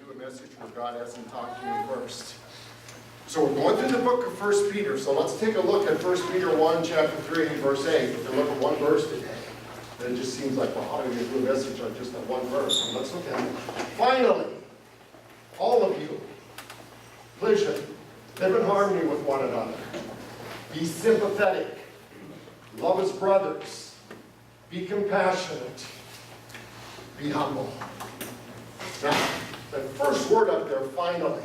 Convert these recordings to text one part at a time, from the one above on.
do a message where God hasn't talked to me first. So we're going through the book of 1 Peter. So let's take a look at 1 Peter 1, chapter 3, verse 8. If we look at one verse today, then it just seems like, well, how do we do a message on just that one verse? So let's look at it. Finally, all of you, pleasure, live in harmony with one another. Be sympathetic. Love as brothers. Be compassionate. Be humble. Now, the first word up there, finally.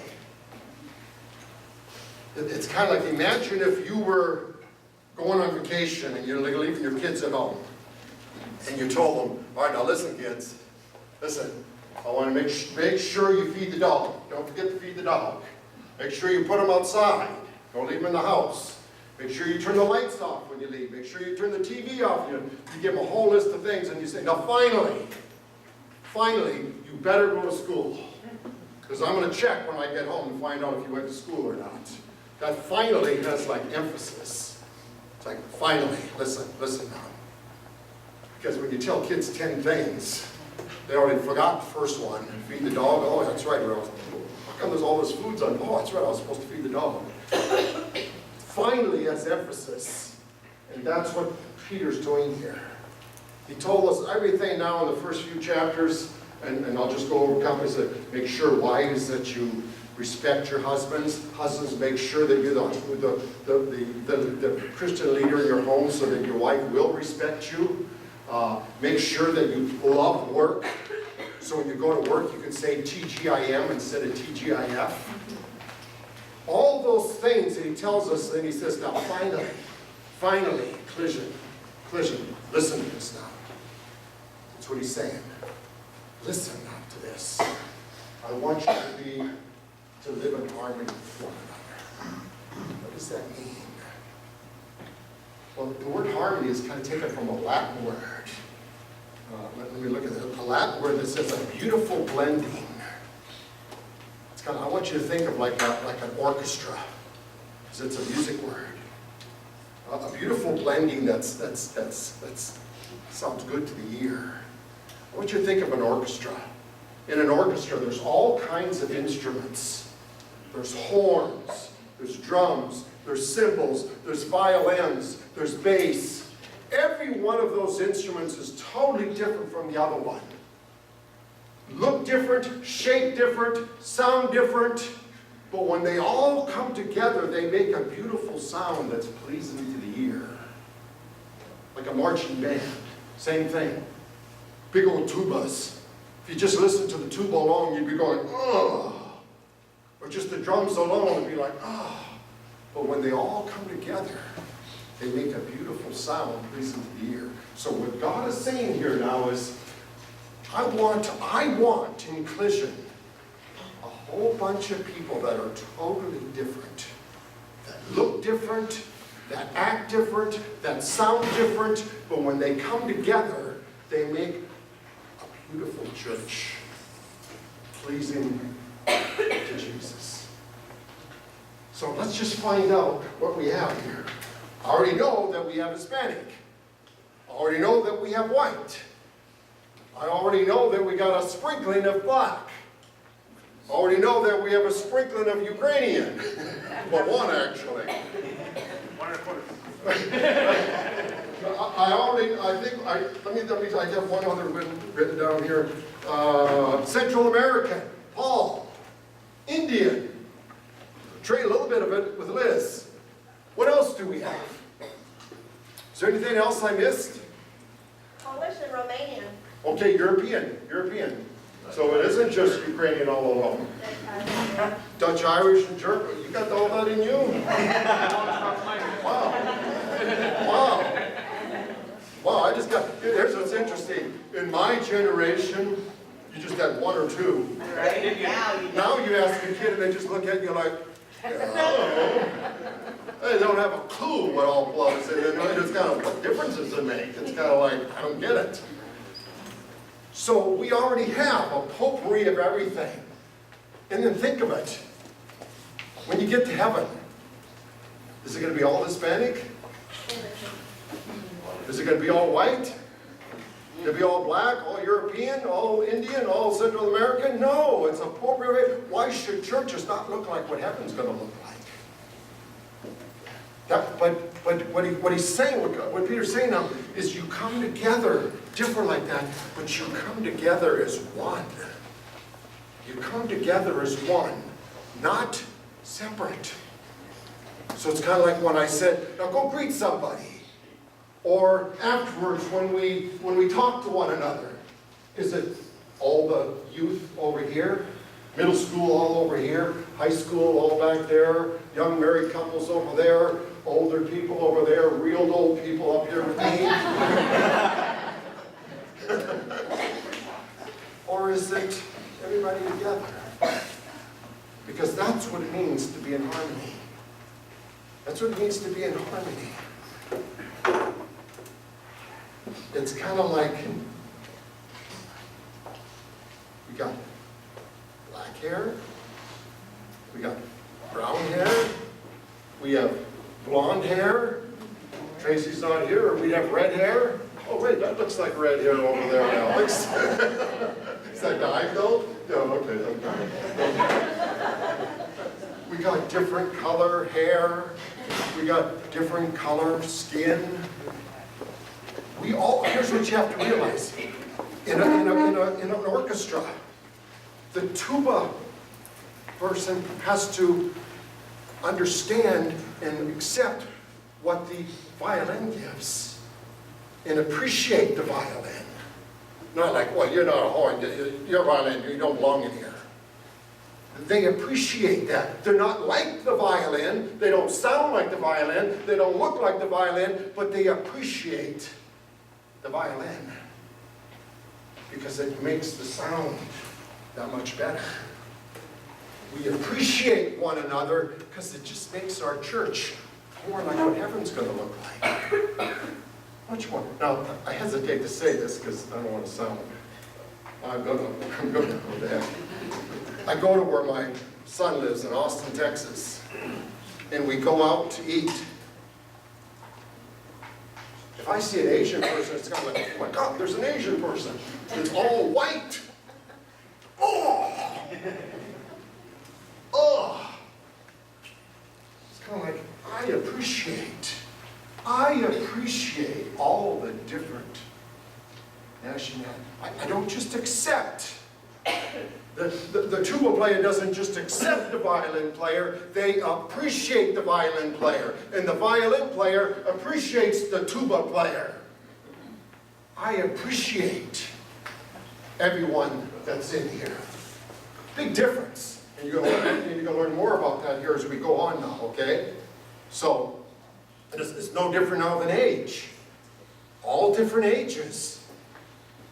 It's kind of like, imagine if you were going on vacation and you're leaving your kids at home. And you told them, all right, now listen, kids. Listen, I want to make sure you feed the dog. Don't forget to feed the dog. Make sure you put them outside. Don't leave them in the house. Make sure you turn the lights off when you leave. Make sure you turn the TV off. You give them a whole list of things and you say, now finally, you better go to school. Because I'm going to check when I get home and find out if you went to school or not. That finally has like emphasis. It's like, finally, listen now. Because when you tell kids 10 things, they already forgot the first one. Feed the dog. Oh, that's right. How come there's all this foods on? Oh, that's right. I was supposed to feed the dog. Finally has emphasis. And that's what Peter's doing here. He told us everything now in the first few chapters, and I'll just go over a couple. He said, make sure, wives, that you respect your husbands. Husbands, make sure that you're the Christian leader in your home so that your wife will respect you. Make sure that you love work. So when you go to work, you can say TGIM instead of TGIF. All those things that he tells us, and he says, now finally, collision, listen to this now. That's what he's saying. Listen now to this. I want you to live in harmony with one another. What does that mean? Well, the word harmony is kind of taken from a Latin word. Let me look at it. A Latin word that says a beautiful blending. It's kind of, I want you to think of like an orchestra, because it's a music word. A beautiful blending that sounds good to the ear. I want you to think of an orchestra. In an orchestra, there's all kinds of instruments. There's horns, there's drums, there's cymbals, there's violins, there's bass. Every one of those instruments is totally different from the other one. Look different, shape different, sound different, but when they all come together, they make a beautiful sound that's pleasing to the ear. Like a marching band, same thing. Big old tubas. If you just listen to the tuba alone, you'd be going, oh. Or just the drums alone, it'd be like, oh. But when they all come together, they make a beautiful sound pleasing to the ear. So what God is saying here now is, I want in Collision a whole bunch of people that are totally different, that look different, that act different, that sound different, but when they come together, they make a beautiful church, pleasing to Jesus. So let's just find out what we have here. I already know that we have Hispanic. I already know that we have white. I already know that we got a sprinkling of black. I already know that we have a sprinkling of Ukrainian. Well, one actually. 1 1/4. I have one other written down here. Central American, Paul. Indian. Trade a little bit of it with Liz. What else do we have? Is there anything else I missed? Polish and Romanian. Okay, European. So it isn't just Ukrainian all along. Dutch, Irish, and German. You got all that in you? Wow, I just got, here's what's interesting. In my generation, you just had one or two. Right. Now you ask a kid and they just look at you like, oh. They don't have a clue what all plugs in. It's kind of, what difference does it make? It's kind of like, I don't get it. So we already have a potpourri of everything. And then think of it. When you get to heaven, is it going to be all Hispanic? Is it going to be all white? To be all black, all European, all Indian, all Central American? No, it's appropriate. Why should churches not look like what heaven's going to look like? But what he's saying, what Peter's saying now, is you come together different like that, but you come together as one. You come together as one, not separate. So it's kind of like when I said, now go greet somebody. Or afterwards when we talk to one another. Is it all the youth over here? Middle school all over here? High school all back there? Young married couples over there? Older people over there? Real old people up here with me? Or is it everybody together? Because that's what it means to be in harmony. That's what it means to be in harmony. It's kind of like, we got black hair, we got brown hair, we have blonde hair, Tracy's not here, or we have red hair. Oh wait, that looks like red hair over there, Alex. Is that dyed though? No, okay. We got different color hair, we got different color skin. We all, here's what you have to realize. In an orchestra, the tuba person has to understand and accept what the violin gives and appreciate the violin. Not like, well, you're not a horn, you're a violin, you don't belong in here. They appreciate that. They're not like the violin, they don't sound like the violin, they don't look like the violin, but they appreciate the violin because it makes the sound that much better. We appreciate one another because it just makes our church more like what heaven's going to look like. Much more. Now, I hesitate to say this because I don't want to sound, I'm going to go there. I go to where my son lives in Austin, Texas, and we go out to eat. If I see an Asian person, it's kind of like, oh my God, there's an Asian person. It's all white. Oh! Oh! It's kind of like, I appreciate all the different nationalities. I don't just accept. The tuba player doesn't just accept the violin player, they appreciate the violin player. And the violin player appreciates the tuba player. I appreciate everyone that's in here. Big difference. And you're going to learn more about that here as we go on now, okay? So, it's no different now than age. All different ages.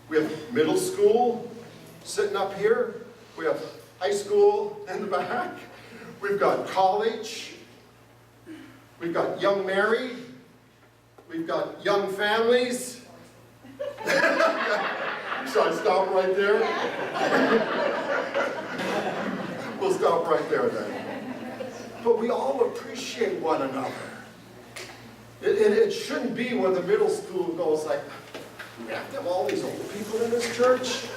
We have middle school sitting up here. We have high school in the back. We've got college. We've got young married. We've got young families. Should I stop right there? We'll stop right there then. But we all appreciate one another. It shouldn't be where the middle school goes like, we have to have all these old people in this church.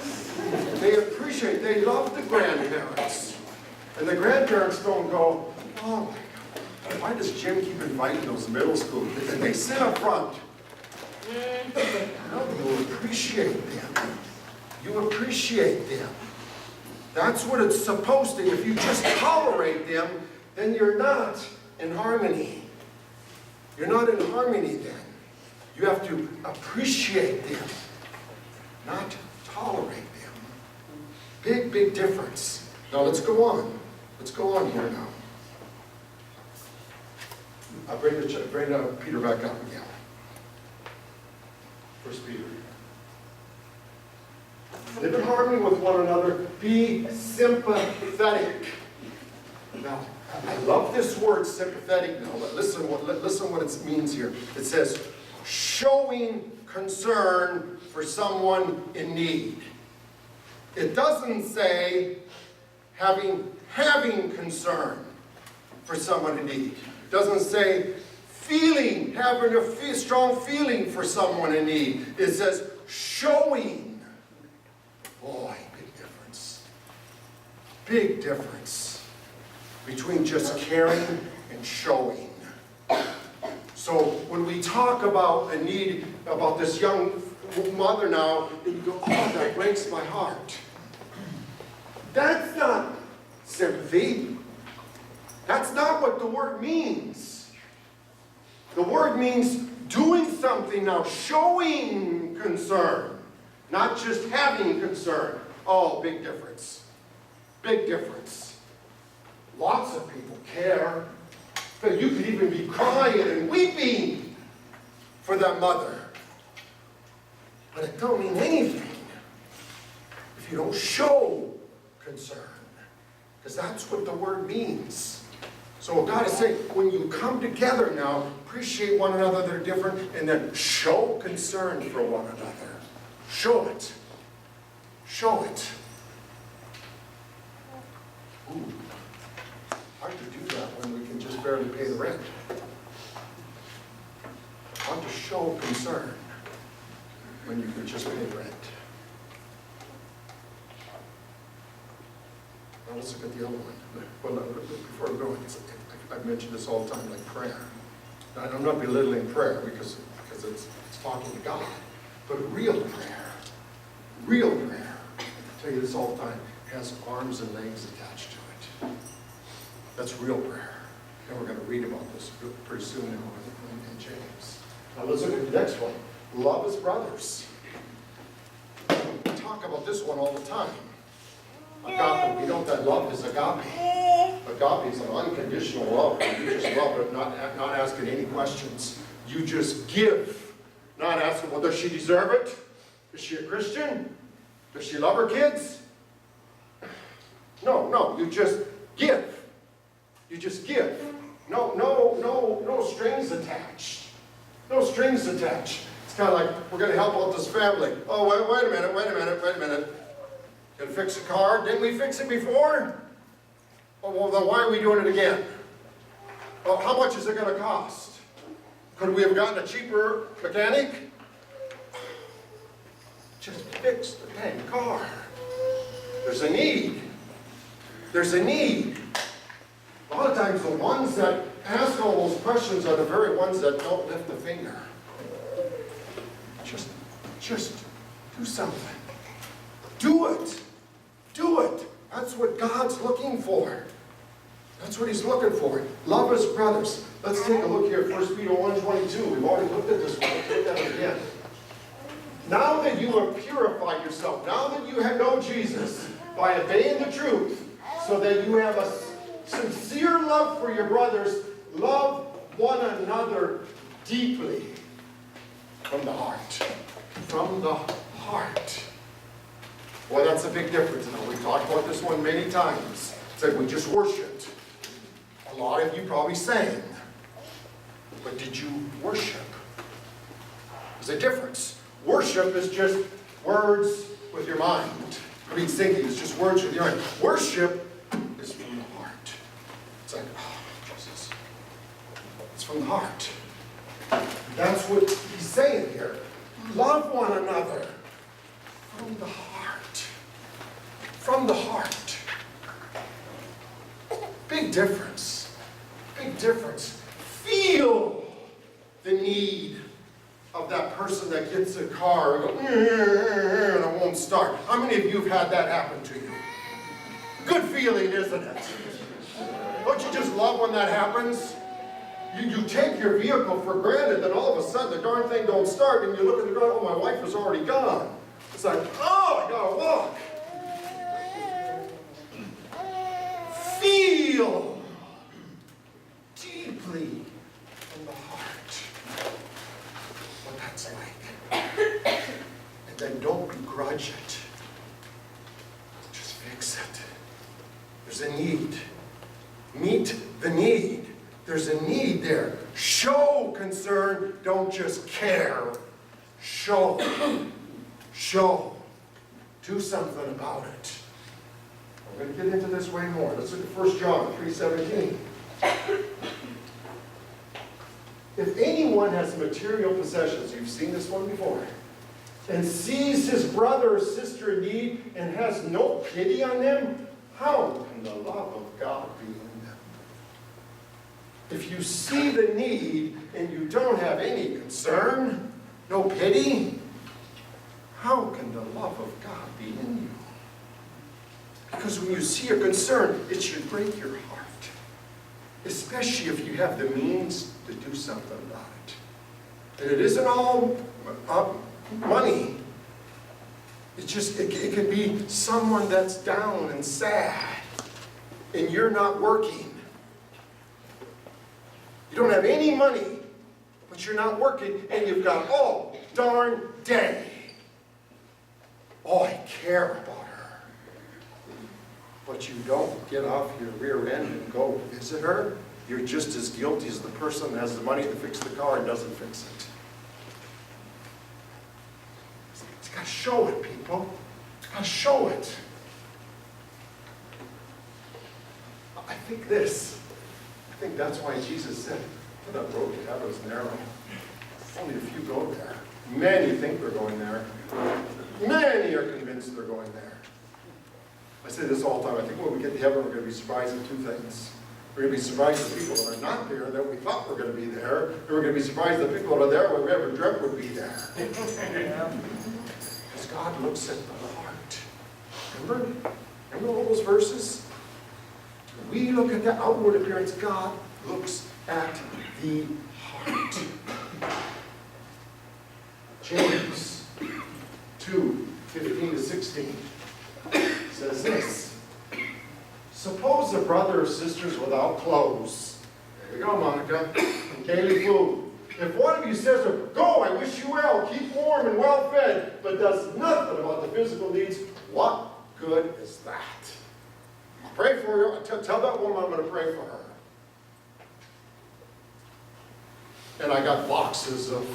They appreciate, they love the grandparents. And the grandparents don't go, oh my God, why does Jim keep inviting those middle school kids? And they sit up front. No, you appreciate them. You appreciate them. That's what it's supposed to. If you just tolerate them, then you're not in harmony. You're not in harmony then. You have to appreciate them, not tolerate them. Big, big difference. Now let's go on. Let's go on here now. I'll bring Peter back up again. 1 Peter. Live in harmony with one another. Be sympathetic. Now, I love this word sympathetic now, but listen what it means here. It says, showing concern for someone in need. It doesn't say having concern for someone in need. It doesn't say having a strong feeling for someone in need. It says showing. Boy, big difference. Big difference between just caring and showing. So when we talk about a need, about this young mother now, and you go, oh, that breaks my heart. That's not sympathy. That's not what the word means. The word means doing something now, showing concern, not just having concern. Oh, big difference. Big difference. Lots of people care. But you could even be crying and weeping for that mother. But it don't mean anything if you don't show concern. Because that's what the word means. So God is saying, when you come together now, appreciate one another, they're different, and then show concern for one another. Show it. Show it. Ooh. Hard to do that when we can just barely pay the rent. Hard to show concern when you can just pay the rent. Now let's look at the other one. Well, before we go, I mention this all the time, like prayer. Now, I'm not belittling prayer because it's talking to God, but real prayer, I tell you this all the time, has arms and legs attached to it. That's real prayer. And we're going to read about this pretty soon now in James. Now let's look at the next one. Love as brothers. We talk about this one all the time. Agape. We know that love is agape. Agape is an unconditional love. You just love it, not asking any questions. You just give, not asking, well, does she deserve it? Is she a Christian? Does she love her kids? No, you just give. You just give. No strings attached. No strings attached. It's kind of like, we're going to help out this family. Oh, wait a minute. Gonna fix the car? Didn't we fix it before? Oh, well, then why are we doing it again? Well, how much is it going to cost? Could we have gotten a cheaper mechanic? Just fix the dang car. There's a need. There's a need. A lot of times the ones that ask all those questions are the very ones that don't lift a finger. Just do something. Do it. Do it. That's what God's looking for. That's what he's looking for. Love as brothers. Let's take a look here at 1 Peter 1:22. We've already looked at this one. Let's look at it again. Now that you have purified yourself, now that you know Jesus by obeying the truth, so that you have a sincere love for your brothers, love one another deeply from the heart. From the heart. Boy, that's a big difference. Now, we've talked about this one many times. It's like we just worshiped. A lot of you probably sang. But did you worship? There's a difference. Worship is just words with your mind. Singing is just words with your mind. Worship is from the heart. It's like, oh, Jesus. It's from the heart. That's what he's saying here. Love one another from the heart. From the heart. Big difference. Big difference. Feel the need of that person that gets a car and it won't start. How many of you have had that happen to you? Good feeling, isn't it? Don't you just love when that happens? You take your vehicle for granted, then all of a sudden the darn thing don't start, and you look at the ground, oh, my wife is already gone. It's like, oh, I gotta walk. Feel deeply from the heart what that's like. And then don't begrudge it. Just fix it. There's a need. Meet the need. There's a need there. Show concern, don't just care. Show. Show. Do something about it. I'm going to get into this way more. Let's look at 1 John 3:17. If anyone has material possessions, you've seen this one before. and sees his brother or sister in need and has no pity on them, how can the love of God be in them? If you see the need and you don't have any concern, no pity, how can the love of God be in you? Because when you see a concern, it should break your heart. Especially if you have the means to do something about it. And it isn't all money. It can be someone that's down and sad, and you're not working. You don't have any money, but you're not working, and you've got all darn day. Oh, I care about her. But you don't get off your rear end and go visit her. You're just as guilty as the person that has the money to fix the car and doesn't fix it. It's got to show it, people. It's got to show it. I think that's why Jesus said, the road to heaven is narrow. Only a few go there. Many think they're going there. Many are convinced they're going there. I say this all the time. I think when we get to heaven, we're going to be surprised at two things. We're going to be surprised at people that are not there that we thought were going to be there. And we're going to be surprised at people that are there we never dreamt would be there. Because God looks at the heart. Remember all those verses? We look at the outward appearance. God looks at the heart. James 2:15-16 says this. Suppose a brother or sister's without clothes. There you go, Monica. And daily food. If one of you says to her, go, I wish you well, keep warm and well fed, but does nothing about the physical needs, what good is that? Pray for her. Tell that woman I'm going to pray for her. And I got boxes of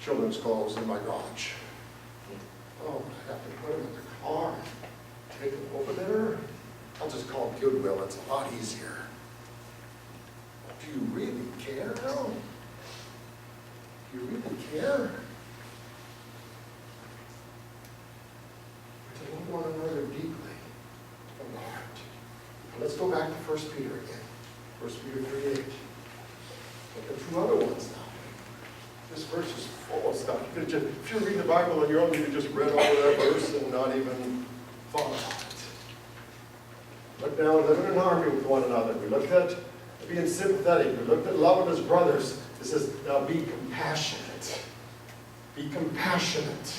children's clothes in my garage. Oh, I have to put them in the car. Take them over there. I'll just call it Goodwill. It's a lot easier. Do you really care now? Do you really care? To love one another deeply from the heart. Let's go back to 1 Peter again. 1 Peter 3:8. Look at two other ones now. This verse is full of stuff. If you read the Bible on your own, you could just read over that verse and not even thought about it. Look now, living in harmony with one another. We looked at being sympathetic. We looked at loving his brothers. It says, now be compassionate. Be compassionate.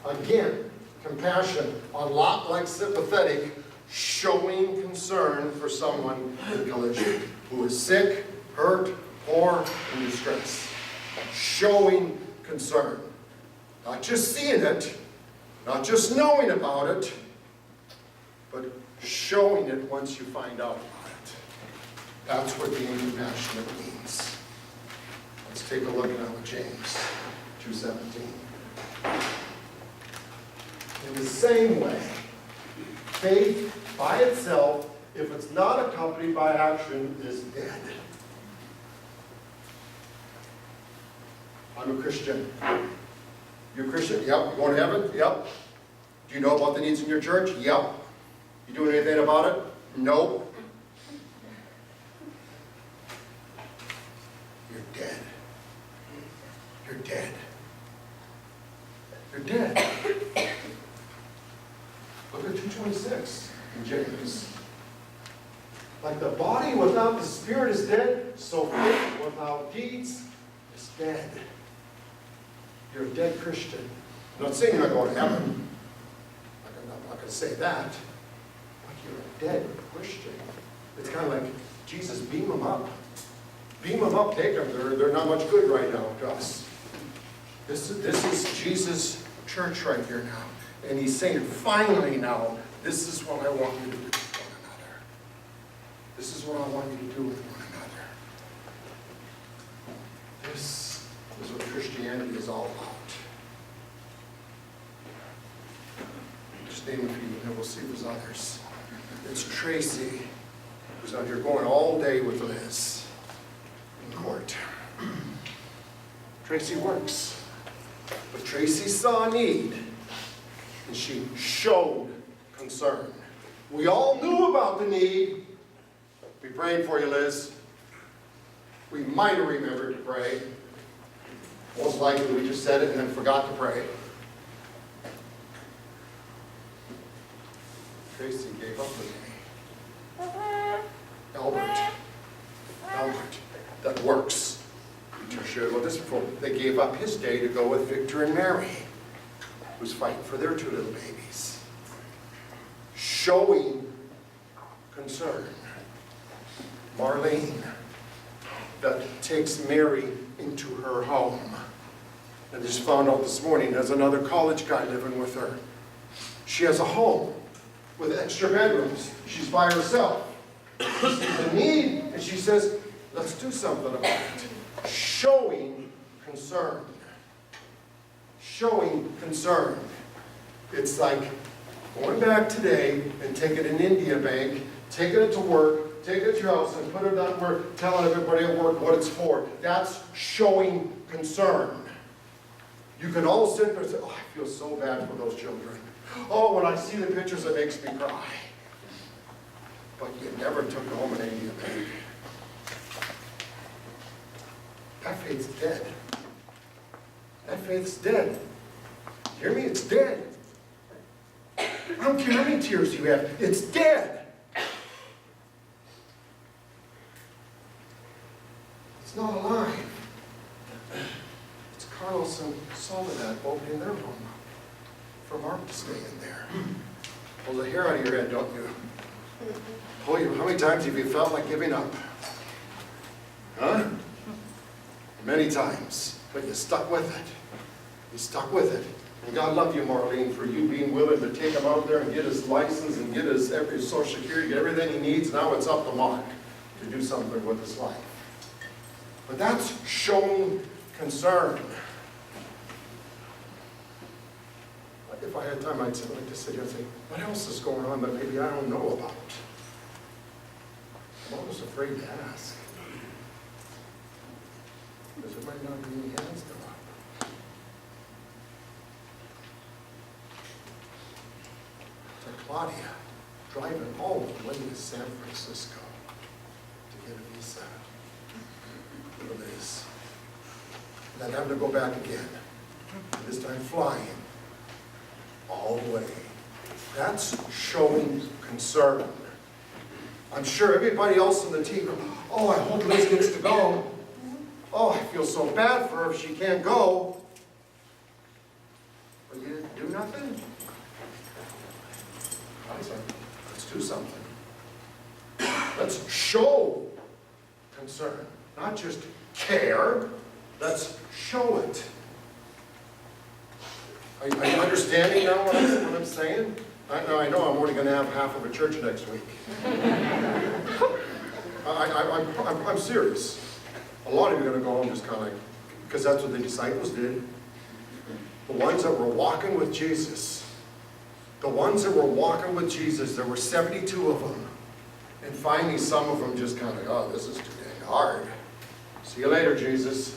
Again, compassion, a lot like sympathetic, showing concern for someone in collision who is sick, hurt, poor, and distressed. Showing concern. Not just seeing it, not just knowing about it, but showing it once you find out about it. That's what being compassionate means. Let's take a look now at James 2:17. In the same way, faith by itself, if it's not accompanied by action, is dead. I'm a Christian. You a Christian? Yep. You going to heaven? Yep. Do you know about the needs in your church? Yep. You doing anything about it? Nope. You're dead. You're dead. You're dead. Look at 2:26 in James. Like the body without the spirit is dead, so faith without deeds is dead. You're a dead Christian. I'm not saying you're not going to heaven. I'm not going to say that. But you're a dead Christian. It's kind of like, Jesus, beam them up. Beam them up, take them. They're not much good right now to us. This is Jesus' church right here now. And he's saying, finally now, this is what I want you to do with one another. This is what I want you to do with one another. This is what Christianity is all about. Just name a few, and then we'll see if there's others. It's Tracy, who's out here going all day with Liz in court. Tracy works with Tracy saw a need, and she showed concern. We all knew about the need. We prayed for you, Liz. We might have remembered to pray. Most likely we just said it and then forgot to pray. Tracy gave up with me. Albert, that works. Peter shared with us before. They gave up his day to go with Victor and Mary, who's fighting for their 2 little babies. Showing concern. Marlene, that takes Mary into her home. And just found out this morning there's another college guy living with her. She has a home with extra bedrooms. She's by herself. She sees a need, and she says, let's do something about it. Showing concern. Showing concern. It's like going back today and taking an India Bank, taking it to work, taking it to your house and put it on work, telling everybody at work what it's for. That's showing concern. You can all sit there and say, oh, I feel so bad for those children. Oh, when I see the pictures, it makes me cry. But you never took home an India Bank. That faith's dead. That faith's dead. Hear me? It's dead. I don't care how many tears you have. It's dead. It's not alive. It's Carlos and Soledad opening their home up for Mark to stay in there. Pull the hair out of your head, don't you? Pull you. How many times have you felt like giving up? Huh? Many times. But you stuck with it. You stuck with it. And God love you, Marlene, for you being willing to take him out there and get his license and get his Social Security, get everything he needs. Now it's up to Mark to do something with his life. But that's showing concern. If I had time, I'd like to sit here and say, what else is going on that maybe I don't know about? I'm always afraid to ask. Because there might not be any hands to up. To Claudia, driving all the way to San Francisco to get a visa for Liz. And then having to go back again. This time flying. All the way. That's showing concern. I'm sure everybody else on the team, oh, I hope Liz gets to go. Oh, I feel so bad for her if she can't go. But you didn't do nothing? I said, let's do something. Let's show concern. Not just care, let's show it. Are you understanding now what I'm saying? I know I'm only going to have half of a church next week. I'm serious. A lot of you are going to go home just kind of like, because that's what the disciples did. The ones that were walking with Jesus. The ones that were walking with Jesus, there were 72 of them. And finally some of them just kind of, oh, this is too dang hard. See you later, Jesus.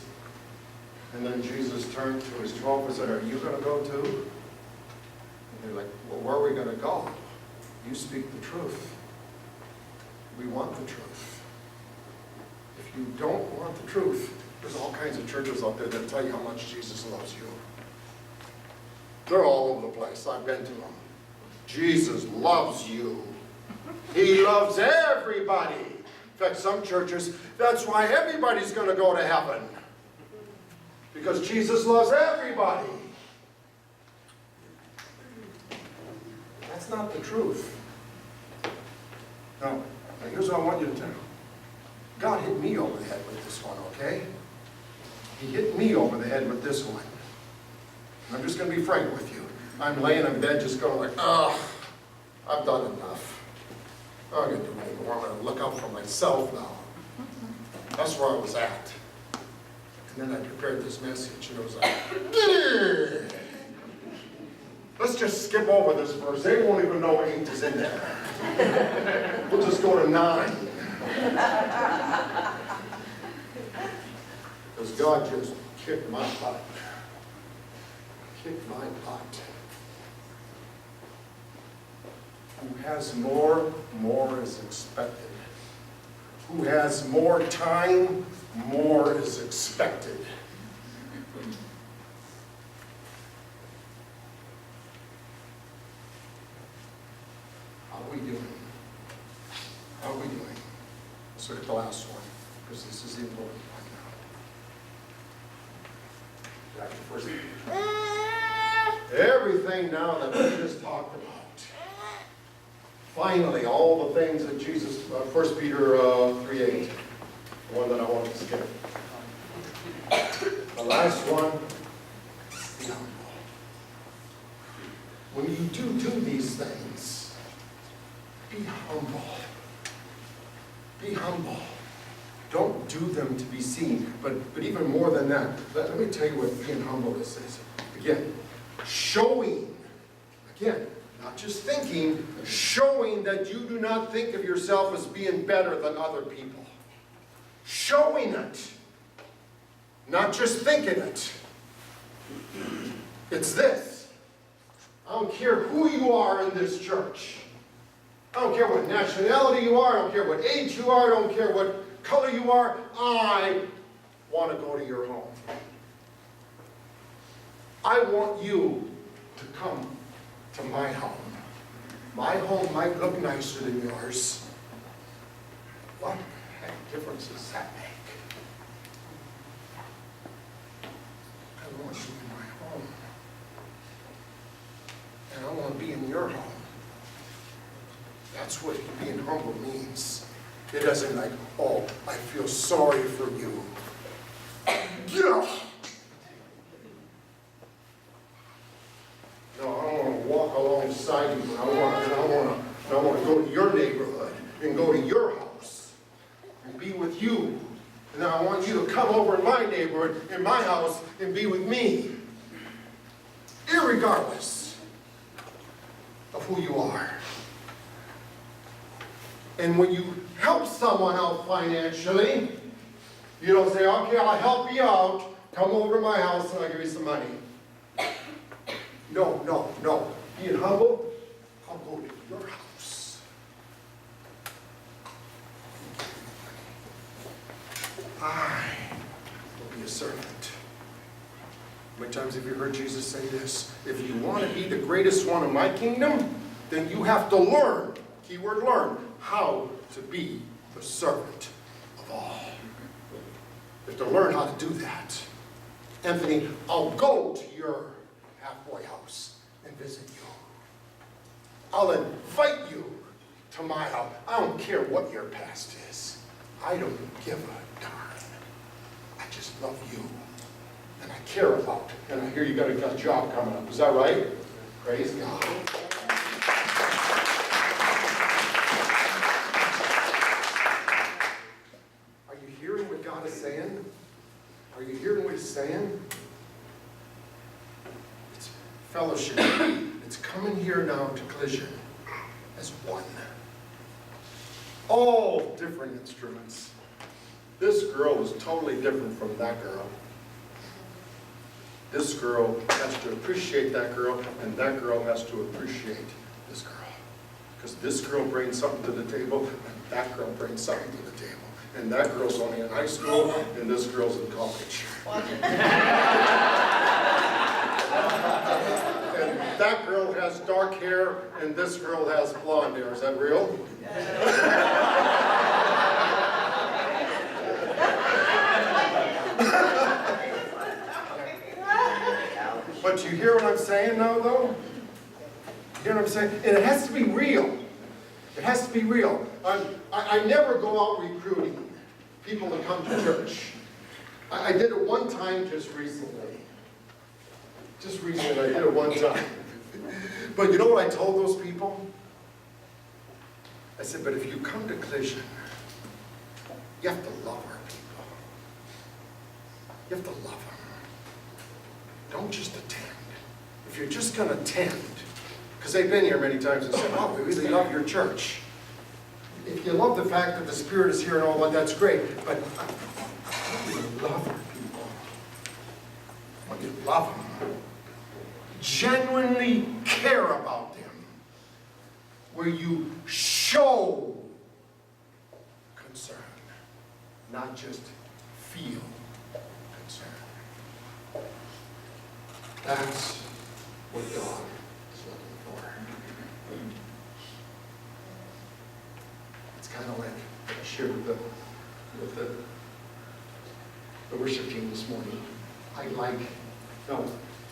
And then Jesus turned to his 12 and said, are you going to go too? And they're like, well, where are we going to go? You speak the truth. We want the truth. If you don't want the truth, there's all kinds of churches out there that tell you how much Jesus loves you. They're all over the place. I've been to them. Jesus loves you. He loves everybody. In fact, some churches, that's why everybody's going to go to heaven. Because Jesus loves everybody. That's not the truth. Now here's what I want you to do. God hit me over the head with this one, okay? He hit me over the head with this one. I'm just going to be frank with you. I'm laying in bed just going like, oh, I've done enough. I'm going to do anymore. I'm going to look out for myself now. That's where I was at. And then I prepared this message, and it was like, let's just skip over this verse. They won't even know 8 is in there. We'll just go to 9. Because God just kicked my butt. kick my butt. Who has more is expected. Who has more time, more is expected. How are we doing? How are we doing? Let's look at the last one, because this is the important one now. Back to First Peter. Everything now that we just talked about. Finally, all the things that Jesus, 1 Peter 3:8, the one that I wanted to skip. The last one, be humble. When you do these things, be humble. Be humble. Don't do them to be seen, but even more than that, let me tell you what being humble is. Again, showing, again, not just thinking, showing that you do not think of yourself as being better than other people. Showing it, not just thinking it. It's this. I don't care who you are in this church. I don't care what nationality you are. I don't care what age you are. I don't care what color you are. I want to go to your home. I want you to come to my home. My home might look nicer than yours. What the heck difference does that make? I want you in my home. And I want to be in your home. That's what being humble means. It doesn't like, oh, I feel sorry for you. Yeah. No, I don't want to walk alongside you, and I want to go to your neighborhood and go to your house and be with you. And then I want you to come over in my neighborhood, in my house, and be with me. Irregardless of who you are. And when you help someone out financially, you don't say, okay, I'll help you out. Come over to my house and I'll give you some money. No, no, no. Being humble, I'll go to your house. I will be a servant. How many times have you heard Jesus say this? If you want to be the greatest one in my kingdom, then you have to learn, keyword learn, how to be the servant of all. You have to learn how to do that. Anthony, I'll go to your halfway house and visit you. I'll invite you to my house. I don't care what your past is. I don't give a darn. I just love you. And I care about it. And I hear you got a job coming up. Is that right? Praise God. Are you hearing what God is saying? Are you hearing what He's saying? It's fellowship. It's coming here now to Collision as one. All different instruments. This girl is totally different from that girl. This girl has to appreciate that girl, and that girl has to appreciate this girl. Because this girl brings something to the table, and that girl brings something to the table. And that girl's only in high school, and this girl's in college. And that girl has dark hair, and this girl has blonde hair. Is that real? But you hear what I'm saying now, though? You hear what I'm saying? And it has to be real. It has to be real. I never go out recruiting people to come to church. I did it one time just recently. Just recently, I did it one time. But you know what I told those people? I said, but if you come to Collision, you have to love our people. You have to love them. Don't just attend. If you're just going to attend, because they've been here many times and said, oh, we really love your church. If you love the fact that the Spirit is here and all that, that's great. But when you love our people, when you love them, genuinely care about them, where you show concern, not just feel concern. That's what God is looking for. It's kind of like I shared with the worship team this morning.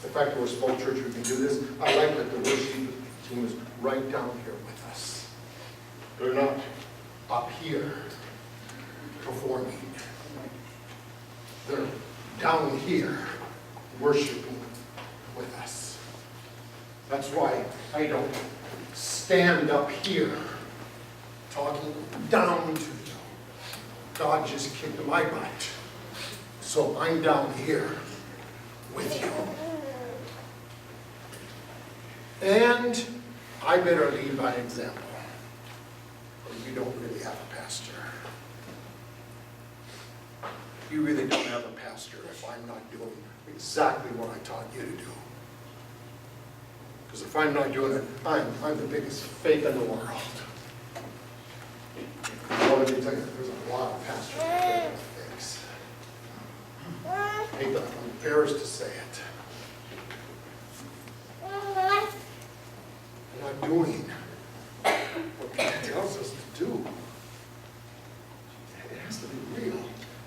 The fact that we're a small church, we can do this. I like that the worship team is right down here with us. They're not up here performing. They're down here worshiping with us. That's why I don't stand up here talking down to you. God just kicked my butt. So I'm down here with you. And I better lead by example, or you don't really have a pastor. You really don't have a pastor if I'm not doing exactly what I taught you to do. Because if I'm not doing it, I'm the biggest fake in the world. Well, let me tell you, there's a lot of pastors out there that are fakes. I'm embarrassed to say it. We're not doing what God tells us to do. It has to be real.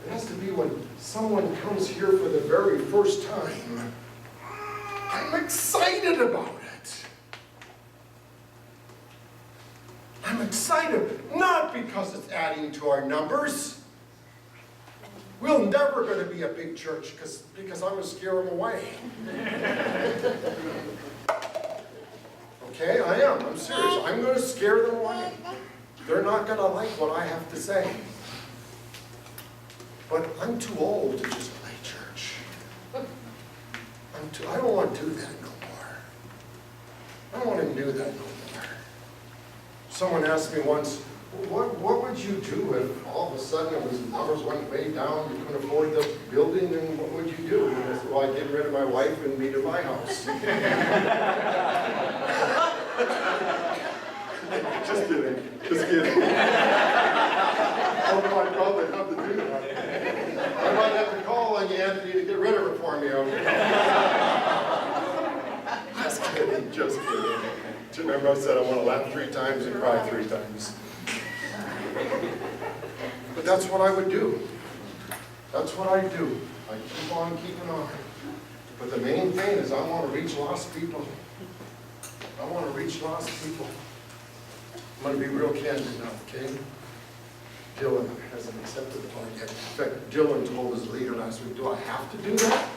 It has to be when someone comes here for the very first time. I'm excited about it. I'm excited, not because it's adding to our numbers. We're never going to be a big church because I'm going to scare them away. Okay, I am. I'm serious. I'm going to scare them away. They're not going to like what I have to say. But I'm too old to just play church. I don't want to do that no more. I don't want to do that no more. Someone asked me once, what would you do if all of a sudden it was numbers went way down, you couldn't afford the building, and what would you do? And I said, well, I'd get rid of my wife and meet at my house. Just kidding. Just kidding. Oh, I probably have to do that. I might have to call on you, Anthony, to get rid of it for me. Just kidding. Just kidding. Do you remember I said I want to laugh 3 times and cry 3 times? But that's what I would do. That's what I do. I keep on keeping on. But the main thing is I want to reach lost people. I want to reach lost people. I'm going to be real candid now, okay? Dylan hasn't accepted the part yet. In fact, Dylan told his leader last week, do I have to do that?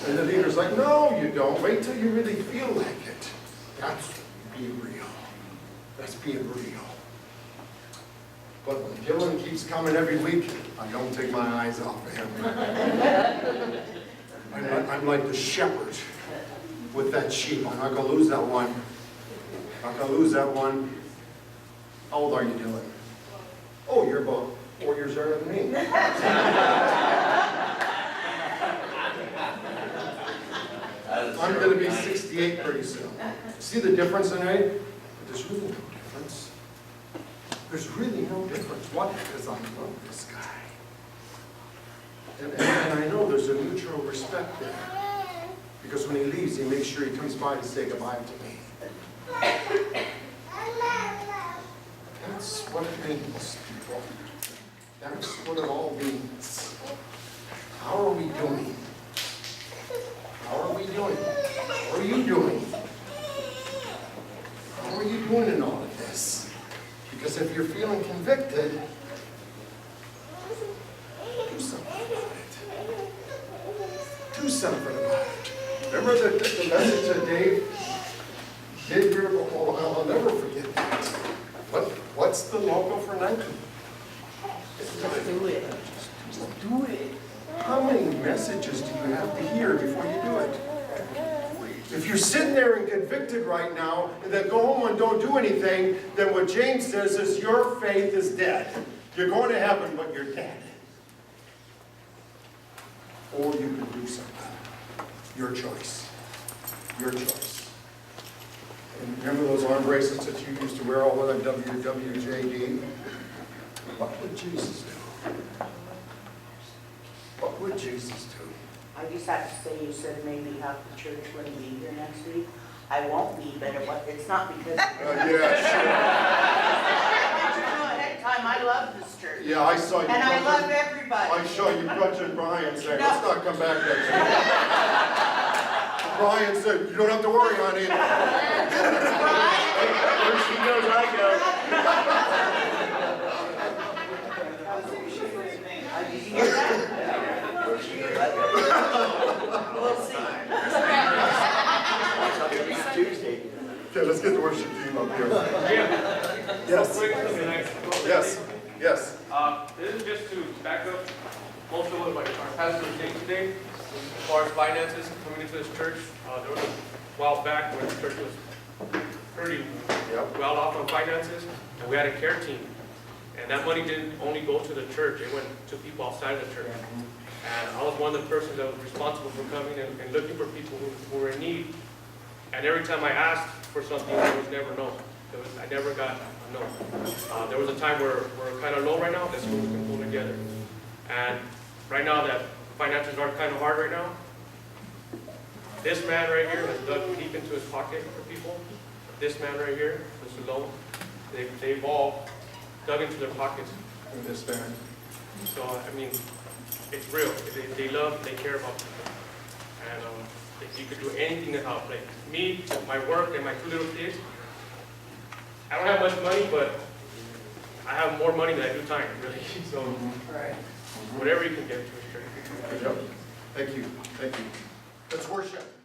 And the leader's like, no, you don't. Wait till you really feel like it. That's being real. That's being real. But when Dylan keeps coming every week, I don't take my eyes off of him. I'm like the shepherd with that sheep. I'm not going to lose that one. I'm not going to lose that one. How old are you, Dylan? Oh, you're about 4 years younger than me. I'm going to be 68 pretty soon. See the difference in age? But there's really no difference. There's really no difference. Why? Because I love this guy. And I know there's a mutual respect there. Because when he leaves, he makes sure he comes by to say goodbye to me. That's what it means, people. That's what it all means. How are we doing? How are we doing? How are you doing? How are you doing in all of this? Because if you're feeling convicted, do something about it. Do something about it. Remember the message that Dave did here? Oh, I'll never forget that. What's the logo for Nike? Just do it. Just do it. How many messages do you have to hear before you do it? If you're sitting there and convicted right now, and then go home and don't do anything, then what James says is your faith is dead. You're going to heaven, but you're dead. Or you can do something. Your choice. Your choice. And remember those arm bracelets that you used to wear all the time, WWJD? What would Jesus do? What would Jesus do? I just have to say, you said maybe half the church wouldn't be here next week. I won't be, but it's not because. Yeah, Ahead of time, I love this church. sure. Yeah, I saw you. And I love I everybody. saw you punching Brian saying, let's not come back next week. Brian said, you don't have to worry, honey. Where she goes, I Did you hear that? We'll see. Tuesday. Okay, let's get the worship team up here. go. Yes. Quick, and I- Yes, yes. This is just to back up most of what our pastor was saying today, as far as finances coming into this church. There was a while back when the church was pretty Yep. well off on finances, and we had a care team. And that money didn't only go to the church, it went to people outside of the church. And I was one of the persons that was responsible for coming and looking for people who were in need. And every time I asked for something, there was never no. I never got a no. There was a time where we're kind of low right now, that's when we can pull together. And right now that finances are kind of hard right now, this man right here has dug deep into his pocket for people. This man right here, this is low, they've all dug into their pockets. In this man. So, I mean, it's real. They love, they care about people. And if you could do anything to help, like me, my work, and my 2 little kids, I don't have much money, but I have more money than I do time, really. So, whatever you can get to a church. Yep. Thank you, thank you. Let's worship.